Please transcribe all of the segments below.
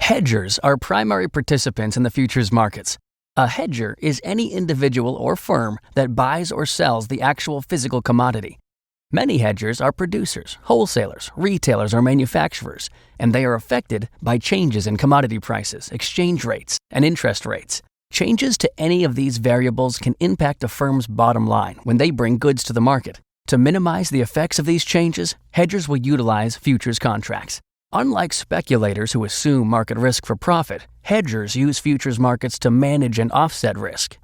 Hedgers are primary participants in the futures markets. A hedger is any individual or firm that buys or sells the actual physical commodity. Many hedgers are producers, wholesalers, retailers, or manufacturers, and they are affected by changes in commodity prices, exchange rates, and interest rates. Changes to any of these variables can impact a firm's bottom line when they bring goods to the market. To minimize the effects of these changes, hedgers will utilize futures contracts. Unlike speculators who assume market risk for profit, hedgers use futures markets to manage and offset risk.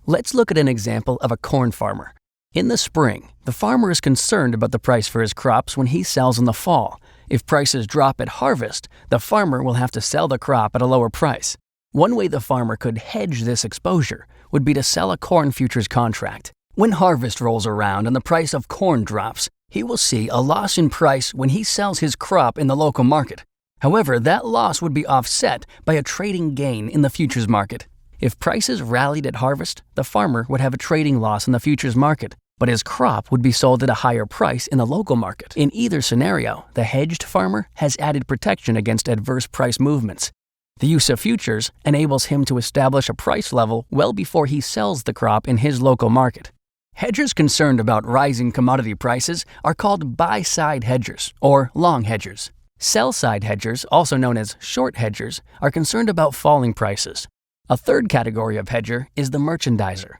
Let's look at an example of a corn farmer. In the spring, the farmer is concerned about the price for his crops when he sells in the fall. If prices drop at harvest, the farmer will have to sell the crop at a lower price. One way the farmer could hedge this exposure would be to sell a corn futures contract. When harvest rolls around and the price of corn drops, he will see a loss in price when he sells his crop in the local market. However, that loss would be offset by a trading gain in the futures market. If prices rallied at harvest, the farmer would have a trading loss in the futures market, but his crop would be sold at a higher price in the local market. In either scenario, the hedged farmer has added protection against adverse price movements. The use of futures enables him to establish a price level well before he sells the crop in his local market. Hedgers concerned about rising commodity prices are called buy-side hedgers or long hedgers. Sell-side hedgers, also known as short hedgers, are concerned about falling prices. A third category of hedger is the merchandiser.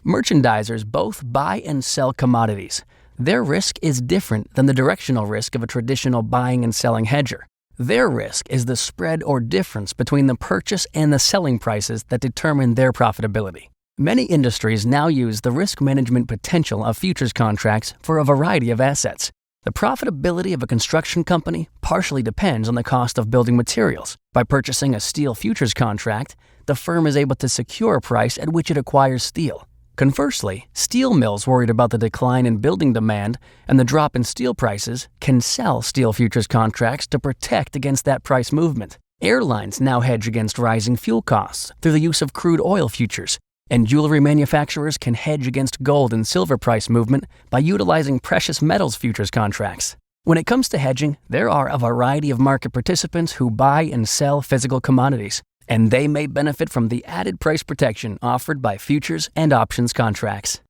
Merchandisers both buy and sell commodities. Their risk is different than the directional risk of a traditional buying and selling hedger. Their risk is the spread or difference between the purchase and the selling prices that determine their profitability. Many industries now use the risk management potential of futures contracts for a variety of assets. The profitability of a construction company partially depends on the cost of building materials. By purchasing a steel futures contract, the firm is able to secure a price at which it acquires steel. Conversely, steel mills worried about the decline in building demand and the drop in steel prices can sell steel futures contracts to protect against that price movement. Airlines now hedge against rising fuel costs through the use of crude oil futures. And jewelry manufacturers can hedge against gold and silver price movement by utilizing precious metals futures contracts. When it comes to hedging, there are a variety of market participants who buy and sell physical commodities, and they may benefit from the added price protection offered by futures and options contracts.